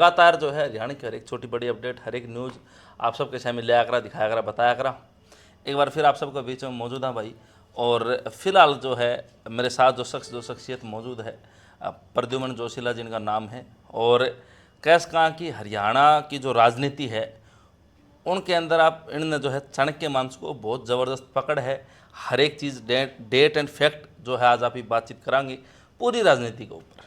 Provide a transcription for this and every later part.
लगातार जो है हरियाणा की हर एक छोटी बड़ी अपडेट, हर एक न्यूज़ आप सबके सामने ले आकर दिखाया करा, बताया करा। एक बार फिर आप सबके बीच में मौजूद है भाई। और फिलहाल जो है मेरे साथ जो शख्सियत मौजूद है, प्रद्युमन जोशीला जिनका नाम है। और कैस कहाँ की हरियाणा की जो राजनीति है उनके अंदर आप इनने जो है चाणक्य मांस को बहुत ज़बरदस्त पकड़ है। हर एक चीज़ डेट एंड फैक्ट जो है आज आप ही बातचीत करांगे पूरी राजनीति के ऊपर।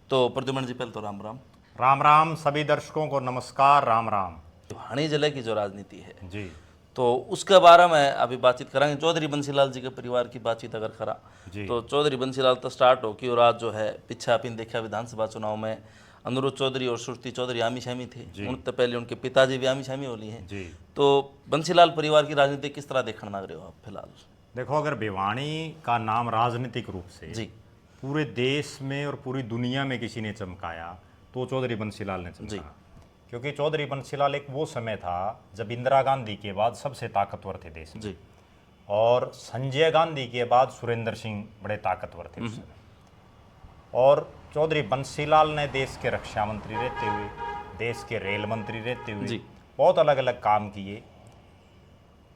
तो प्रद्युमन जी पहले तो राम राम। राम राम सभी दर्शकों को नमस्कार। राम राम भिवानी जिले की जो राजनीति है जी। तो उसके बारे में अभी बातचीत करांगे। चौधरी बंसीलाल जी के परिवार की बातचीत अगर करा जी तो चौधरी बंसीलाल तो स्टार्ट हो कि और आज जो है पीछे अपन देखा विधानसभा चुनाव में अनुरुद्ध चौधरी और श्रुति चौधरी आमी शामी थे। उनसे पहले उनके पिताजी भी आमी शामी होली हैं। जी तो बंसीलाल परिवार की राजनीति किस तरह देखने लग रहे हो आप फिलहाल? देखो, अगर भिवानी का नाम राजनीतिक रूप से जी पूरे देश में और पूरी दुनिया में किसी ने चमकाया तो चौधरी बंसीलाल ने जी चमकाया। क्योंकि चौधरी बंसीलाल एक वो समय था जब इंदिरा गांधी के बाद सबसे ताकतवर थे देश में, जी और संजय गांधी के बाद सुरेंद्र सिंह बड़े ताकतवर थे उस समय। और चौधरी बंसीलाल ने देश के रक्षा मंत्री रहते हुए, देश के रेल मंत्री रहते हुए जी बहुत अलग अलग काम किए।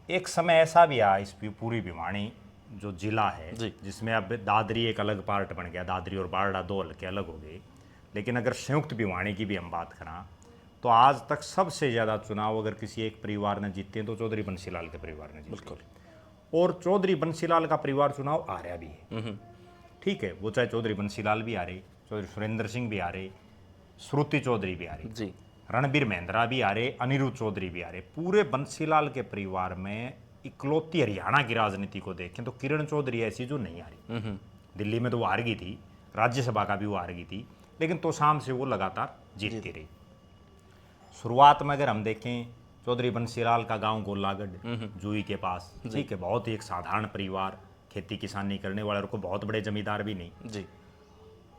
एक समय ऐसा भी आया इस पूरी भिवानी जो जिला है जी जिसमें अब दादरी एक अलग पार्ट बन गया, दादरी और बारडा दो हल्के अलग हो गए। लेकिन अगर संयुक्त भिवानी की भी हम बात करें तो आज तक सबसे ज़्यादा चुनाव अगर किसी एक परिवार ने जीते हैं तो चौधरी बंसीलाल के परिवार ने जीते। और चौधरी बंसीलाल का परिवार चुनाव आ रहा भी है, ठीक है। वो चाहे चौधरी बंसीलाल भी आ रहे, चौधरी सुरेंद्र सिंह भी आ रहे, श्रुति चौधरी भी आ रही, जी रणबीर महिंद्रा भी आ रहे, अनिरुद्ध चौधरी भी आ रहे। पूरे बंसीलाल के परिवार में इकलौती हरियाणा की राजनीति को देखें तो किरण चौधरी ऐसी जो नहीं आ रही। दिल्ली में तो वो हार गई थी, राज्यसभा का भी वो हार गई थी, लेकिन तो शाम से वो लगातार जीतती रही। शुरुआत में अगर हम देखें चौधरी बंसीलाल का गांव गोलागढ़ जूही के पास, ठीक है, बहुत ही एक साधारण परिवार, खेती किसानी करने वाले, और को बहुत बड़े जमींदार भी नहीं। जी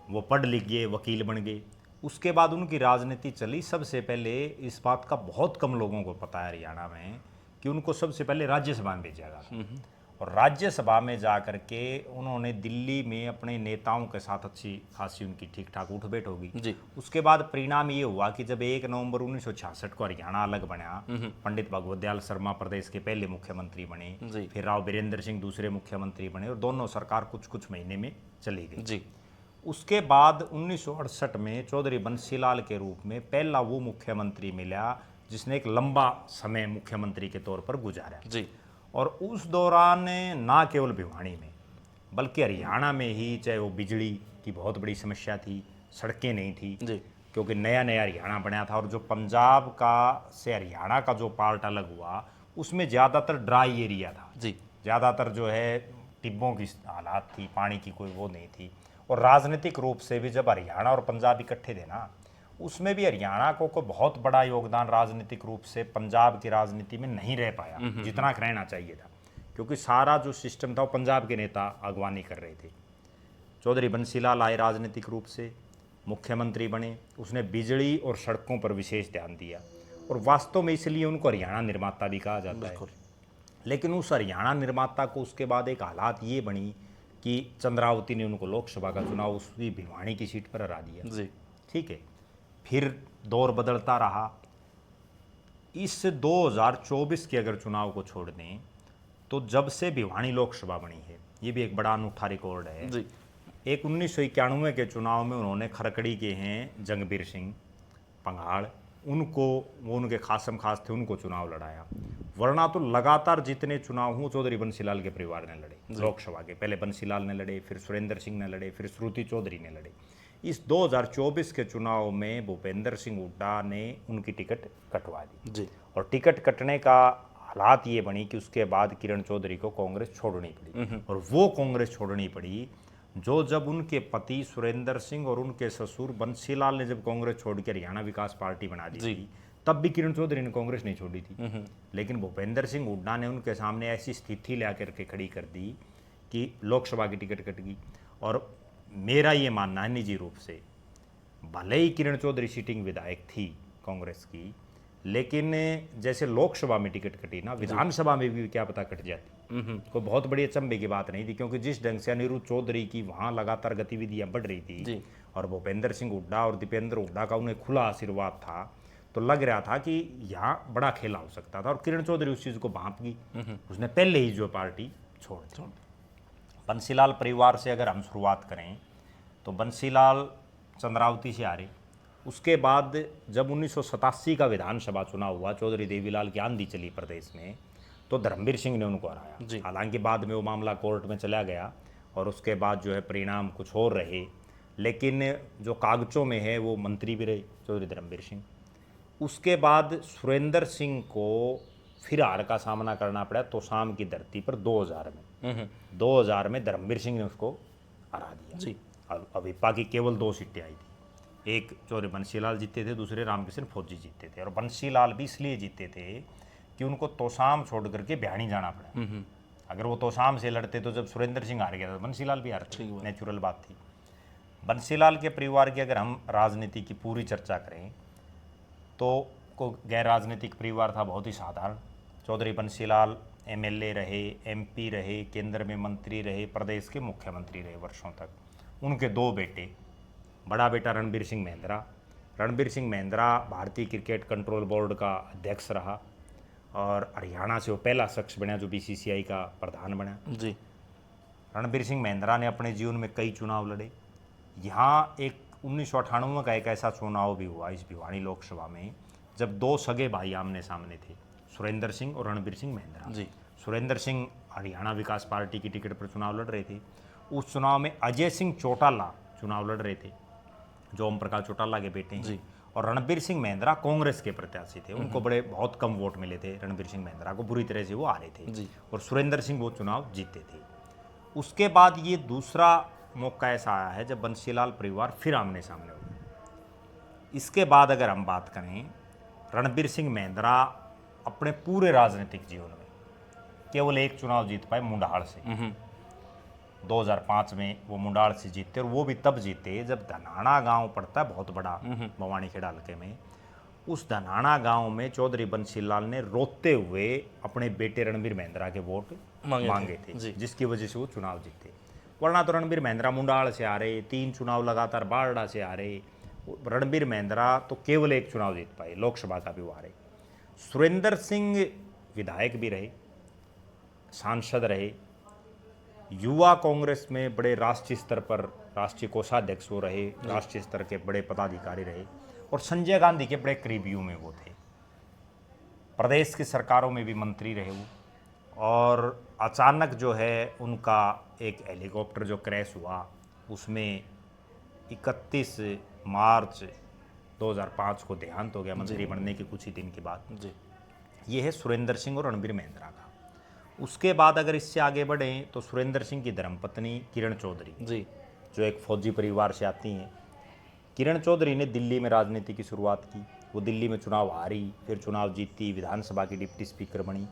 वो पढ़ लिख गए, वकील बन गए। उसके बाद उनकी राजनीति चली। सबसे पहले इस बात का बहुत कम लोगों को पता है हरियाणा में कि उनको सबसे पहले राज्यसभा में भेजा गया। और राज्यसभा में जा कर के उन्होंने दिल्ली में अपने नेताओं के साथ अच्छी खासी उनकी ठीक ठाक उठ बैठ होगी। जी उसके बाद परिणाम ये हुआ कि जब 1 नवंबर 1966 को हरियाणा अलग बना, पंडित भगवत दयाल शर्मा प्रदेश के पहले मुख्यमंत्री बने, जी फिर राव बीरेंद्र सिंह दूसरे मुख्यमंत्री बने, और दोनों सरकार कुछ कुछ महीने में चली गई। जी उसके बाद 1968 में चौधरी बंसीलाल के रूप में पहला वो मुख्यमंत्री मिला जिसने एक लंबा समय मुख्यमंत्री के तौर पर गुजारा। जी और उस दौरान ना केवल भिवानी में बल्कि हरियाणा में ही, चाहे वो बिजली की बहुत बड़ी समस्या थी, सड़कें नहीं थी, जी क्योंकि नया नया हरियाणा बना था। और जो पंजाब का से हरियाणा का जो पार्ट अलग हुआ उसमें ज़्यादातर ड्राई एरिया था, जी ज़्यादातर जो है टिब्बों की हालात थी, पानी की कोई वो नहीं थी। और राजनीतिक रूप से भी जब हरियाणा और पंजाब इकट्ठे थे ना, उसमें भी हरियाणा को बहुत बड़ा योगदान राजनीतिक रूप से पंजाब की राजनीति में नहीं रह पाया जितना रहना चाहिए था, क्योंकि सारा जो सिस्टम था वो पंजाब के नेता अगवानी कर रहे थे। चौधरी बंसीलाल आए, राजनीतिक रूप से मुख्यमंत्री बने, उसने बिजली और सड़कों पर विशेष ध्यान दिया, और वास्तव में इसलिए उनको हरियाणा निर्माता भी कहा जाता है। लेकिन उस हरियाणा निर्माता को उसके बाद एक हालात ये बनी कि चंद्रावती ने उनको लोकसभा का चुनाव उसकी भिवानी की सीट पर हरा दिया, जी ठीक है। फिर दौर बदलता रहा। इस 2024 के अगर चुनाव को छोड़ दें तो जब से भिवानी लोकसभा बनी है, ये भी एक बड़ा अनूठा रिकॉर्ड है। जी एक 1991 के चुनाव में उन्होंने खरकड़ी के हैं जंगबीर सिंह पंघाड़, उनको, वो उनके खासम खास थे, उनको चुनाव लड़ाया। वरना तो लगातार जितने चुनाव हुए चौधरी बंसीलाल के परिवार ने लड़े लोकसभा के। पहले बंसीलाल ने लड़े, फिर सुरेंद्र सिंह ने लड़े, फिर श्रुति चौधरी ने लड़े। इस 2024 के चुनाव में भूपेंद्र सिंह हुड्डा ने उनकी टिकट कटवा दी जी और टिकट कटने का हालात ये बनी कि उसके बाद किरण चौधरी को कांग्रेस छोड़नी पड़ी। और वो कांग्रेस छोड़नी पड़ी जो जब उनके पति सुरेंद्र सिंह और उनके ससुर बंसीलाल ने जब कांग्रेस छोड़ के हरियाणा विकास पार्टी बना दी थी, तब भी किरण चौधरी ने कांग्रेस नहीं छोड़ी थी। लेकिन भूपेंद्र सिंह हुड्डा ने उनके सामने ऐसी स्थिति ला करके खड़ी कर दी कि लोकसभा की टिकट कट गई। और मेरा ये मानना है निजी रूप से, भले ही किरण चौधरी सिटिंग विधायक थी कांग्रेस की, लेकिन जैसे लोकसभा में टिकट कटी ना, विधानसभा में भी क्या पता कट जाती। कोई बहुत बड़ी अचंभे की बात नहीं थी, क्योंकि जिस ढंग से अनिरुद्ध चौधरी की वहाँ लगातार गतिविधियां बढ़ रही थी और भूपेंद्र सिंह हुड्डा और दीपेंद्र हुड्डा का उन्हें खुला आशीर्वाद था, तो लग रहा था कि यहाँ बड़ा खेला हो सकता था। और किरण चौधरी उस चीज़ को भांप गई, उसने पहले ही जो पार्टी छोड़ दी। बंसीलाल परिवार से अगर हम शुरुआत करें तो बंसीलाल चंद्रावती से हारे। उसके बाद जब 1987 का विधानसभा चुनाव हुआ, चौधरी देवीलाल की आंधी चली प्रदेश में, तो धर्मवीर सिंह ने उनको हराया। हालांकि बाद में वो मामला कोर्ट में चला गया और उसके बाद जो है परिणाम कुछ और रहे, लेकिन जो कागजों में है वो मंत्री भी रहे चौधरी धर्मवीर सिंह। उसके बाद सुरेंद्र सिंह को फिर हार का सामना करना पड़ा तोशाम की धरती पर 2000 में धर्मवीर सिंह ने उसको हरा दिया। अभिपा की केवल 2 सीटें आई थी, एक चौधरी बंसीलाल जीते थे, दूसरे रामकिशन फौजी जीते थे। और बंसीलाल भी इसलिए जीते थे कि उनको तोशाम छोड़ करके भिवानी जाना पड़ा। अगर वो तोशाम से लड़ते तो जब सुरेंद्र सिंह हार गया तो बंसीलाल भी हारते, नेचुरल बात थी। बंसीलाल के परिवार की अगर हम राजनीति की पूरी चर्चा करें तो को गैर राजनीतिक परिवार था, बहुत ही साधारण। चौधरी बंसीलाल एमएलए रहे, एमपी रहे, केंद्र में मंत्री रहे, प्रदेश के मुख्यमंत्री रहे वर्षों तक। उनके 2 बेटे, बड़ा बेटा रणबीर सिंह महेंद्रा। रणबीर सिंह महेंद्रा भारतीय क्रिकेट कंट्रोल बोर्ड का अध्यक्ष रहा और हरियाणा से वो पहला शख्स बना जो बीसीसीआई का प्रधान बना जी। रणबीर सिंह महेंद्रा ने अपने जीवन में कई चुनाव लड़े। यहाँ एक 1998 का एक ऐसा चुनाव भी हुआ इस भिवानी लोकसभा में जब 2 सगे भाई आमने सामने थे, सुरेंद्र सिंह और रणबीर सिंह महेंद्रा जी। सुरेंद्र सिंह हरियाणा विकास पार्टी की टिकट पर चुनाव लड़ रहे थे। उस चुनाव में अजय सिंह चौटाला चुनाव लड़ रहे थे, जो ओम प्रकाश चौटाला के बेटे हैं जी। और रणबीर सिंह महेंद्रा कांग्रेस के प्रत्याशी थे, उनको बड़े बहुत कम वोट मिले थे। रणबीर सिंह महेंद्रा को बुरी तरह से वो हारे थे जी। और सुरेंद्र सिंह वो चुनाव जीते थे। उसके बाद ये दूसरा मौका ऐसा आया है जब बंसीलाल परिवार फिर आमने सामने हुए। इसके बाद अगर हम बात करें, रणबीर सिंह महेंद्रा अपने पूरे राजनीतिक जीवन में केवल एक चुनाव जीत पाए, मुंडाल से। 2005 में वो मुंडाल से जीते, और वो भी तब जीते जब धनाना गांव पड़ता है बहुत बड़ा भवानी खेड़ा हल्के में। उस धनाना गांव में चौधरी बंसीलाल ने रोते हुए अपने बेटे रणबीर महेंद्रा के वोट मांगे थे, जिसकी वजह से वो चुनाव जीते। वरना तो रणबीर महेंद्रा मुंडाल से आ रहे, 3 चुनाव लगातार बारडा से आ रहे। रणबीर महेंद्रा तो केवल एक चुनाव जीत पाए, लोकसभा का भी वो हारे। सुरेंद्र सिंह विधायक भी रहे, सांसद रहे, युवा कांग्रेस में बड़े राष्ट्रीय स्तर पर राष्ट्रीय कोषाध्यक्ष वो रहे, राष्ट्रीय स्तर के बड़े पदाधिकारी रहे, और संजय गांधी के बड़े करीबियों में वो थे। प्रदेश की सरकारों में भी मंत्री रहे वो। और अचानक जो है उनका एक हेलीकॉप्टर जो क्रैश हुआ, उसमें 31 मार्च 2005 को देहांत हो गया मंत्री बनने के कुछ ही दिन के बाद जी। ये है सुरेंद्र सिंह और रणबीर महेंद्रा का। उसके बाद अगर इससे आगे बढ़ें तो सुरेंद्र सिंह की धर्मपत्नी किरण चौधरी जी, जो एक फौजी परिवार से आती हैं। किरण चौधरी ने दिल्ली में राजनीति की शुरुआत की। वो दिल्ली में चुनाव हारी, फिर चुनाव जीती, विधानसभा की डिप्टी स्पीकर बनी,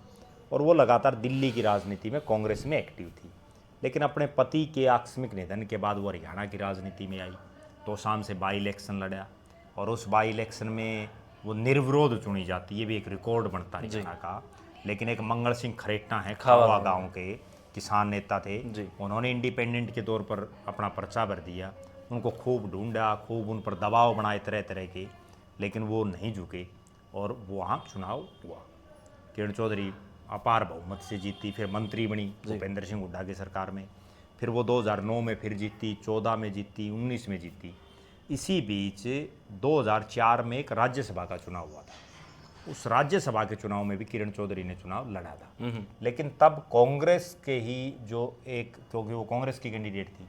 और वो लगातार दिल्ली की राजनीति में कांग्रेस में एक्टिव थी। लेकिन अपने पति के आकस्मिक निधन के बाद वो हरियाणा की राजनीति में आई। तोशाम से बाई इलेक्शन लड़ा, और उस बाई इलेक्शन में वो निर्विरोध चुनी जाती, ये भी एक रिकॉर्ड बनता हरियाणा का। लेकिन एक मंगल सिंह खरेटा है, खावा गांव के किसान नेता थे, उन्होंने इंडिपेंडेंट के तौर पर अपना पर्चा भर दिया। उनको खूब ढूंढा, खूब उन पर दबाव बनाए तरह तरह के, लेकिन वो नहीं झुके और वहाँ चुनाव हुआ। किरण चौधरी अपार बहुमत से जीती, फिर मंत्री बनी भूपेंद्र सिंह हुड्डा की सरकार में। फिर वो 2009 में फिर जीती, 14 में जीती, 19 में जीती। इसी बीच 2004 में एक राज्यसभा का चुनाव हुआ था। उस राज्यसभा के चुनाव में भी किरण चौधरी ने चुनाव लड़ा था, लेकिन तब कांग्रेस के ही जो एक, क्योंकि वो कांग्रेस की कैंडिडेट थी,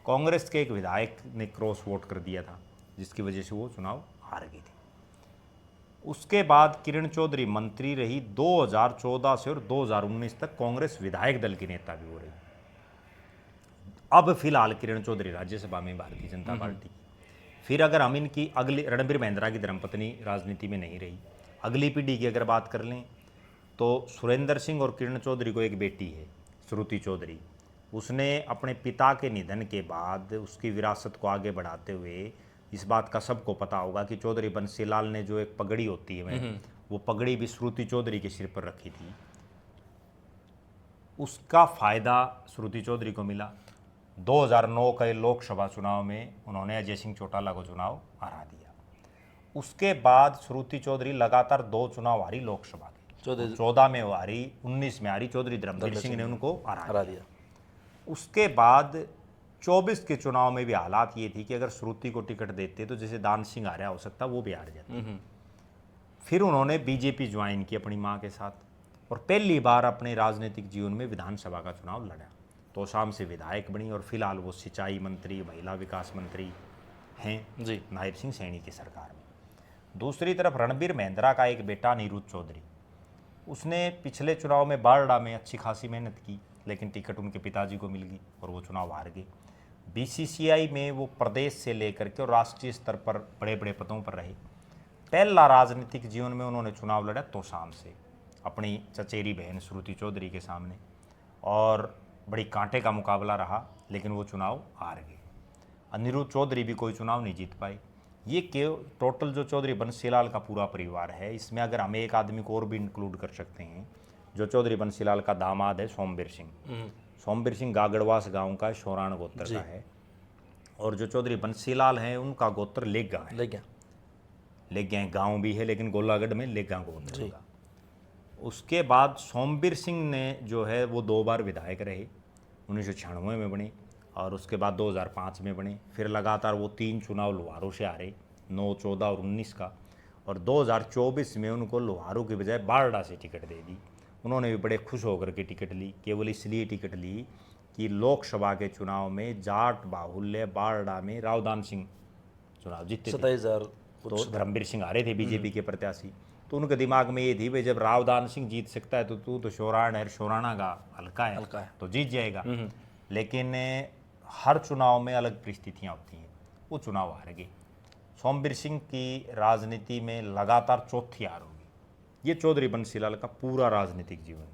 कांग्रेस के एक विधायक ने क्रॉस वोट कर दिया था, जिसकी वजह से वो चुनाव हार गई थी। उसके बाद किरण चौधरी मंत्री रही 2014 से, और 2019 तक कांग्रेस विधायक दल की नेता भी हो रही। अब फिलहाल किरण चौधरी राज्यसभा में भारतीय जनता पार्टी। फिर अगर हम इनकी अगली, रणबीर महेंद्रा की धर्मपत्नी राजनीति में नहीं रही, अगली पीढ़ी की अगर बात कर लें तो सुरेंद्र सिंह और किरण चौधरी को एक बेटी है, श्रुति चौधरी। उसने अपने पिता के निधन के बाद उसकी विरासत को आगे बढ़ाते हुए, इस बात का सबको पता होगा कि चौधरी बंसीलाल ने जो एक पगड़ी होती है वो पगड़ी भी श्रुति चौधरी के सिर पर रखी थी। उसका फायदा श्रुति चौधरी को मिला। 2009 के लोकसभा चुनाव में उन्होंने अजय सिंह चौटाला को चुनाव हरा दिया। उसके बाद श्रुति चौधरी लगातार 2 चुनाव हारी लोकसभा के, 14 में वो हारी, 19 में हारी, चौधरी धर्मवीर सिंह ने उनको हरा दिया। उसके बाद 24 के चुनाव में भी हालात ये थी कि अगर श्रुति को टिकट देते तो जैसे दान सिंह हारा हो सकता, वो भी हार जाते। फिर उन्होंने बीजेपी ज्वाइन की अपनी मां के साथ और पहली बार अपने राजनीतिक जीवन में विधानसभा का चुनाव लड़ा। तोशाम से विधायक बनी और फिलहाल वो सिंचाई मंत्री, महिला विकास मंत्री हैं जी। नायब सिंह सैनी की सरकार में। दूसरी तरफ रणबीर महिंद्रा का एक बेटा अनिरुद्ध चौधरी, उसने पिछले चुनाव में बारडा में अच्छी खासी मेहनत की, लेकिन टिकट उनके पिताजी को मिल गई और वो चुनाव हार गए। बीसीसीआई में वो प्रदेश से लेकर के और राष्ट्रीय स्तर पर बड़े बड़े पदों पर रहे। पहला राजनीतिक जीवन में उन्होंने चुनाव लड़ा तोशाम से अपनी चचेरी बहन श्रुति चौधरी के सामने, और बड़ी कांटे का मुकाबला रहा, लेकिन वो चुनाव हार गए। अनिरुद्ध चौधरी भी कोई चुनाव नहीं जीत पाए। ये टोटल जो चौधरी बंसीलाल का पूरा परिवार है, इसमें अगर हम एक आदमी को और भी इंक्लूड कर सकते हैं, जो चौधरी बंसीलाल का दामाद है सोमवीर सिंह। सोमवीर सिंह गागड़वास गांव का शोराण गोत्र का है, और जो चौधरी बंसीलाल हैं उनका गोत्र लेगा है। लेगा गांव भी है, लेकिन गोलागढ़ में लेगा गोत्र होगा। उसके बाद सोमवीर सिंह ने जो है वो 2 बार विधायक रहे, 1996 में बने और उसके बाद 2005 में बने। फिर लगातार वो 3 चुनाव लोहारू से हारे, 9, 14 और 19 का, और 2024 में उनको लोहारू के बजाय बारडा से टिकट दे दी। उन्होंने भी बड़े खुश होकर के टिकट ली, केवल इसलिए टिकट ली कि लोकसभा के चुनाव में जाट बाहुल्य बारडा में रावदान सिंह चुनाव जीते 27,000 तो धर्मवीर सिंह हारे थे बीजेपी के प्रत्याशी। तो उनके दिमाग में ये थी भाई जब रावदान सिंह जीत सकता है तो तू तो शोराण है, शोराणा का हल्का है तो जीत जाएगा। लेकिन हर चुनाव में अलग परिस्थितियां होती हैं, वो चुनाव हार गए। सोमवीर सिंह की राजनीति में लगातार चौथी हार होगी। ये चौधरी बंसीलाल का पूरा राजनीतिक जीवन।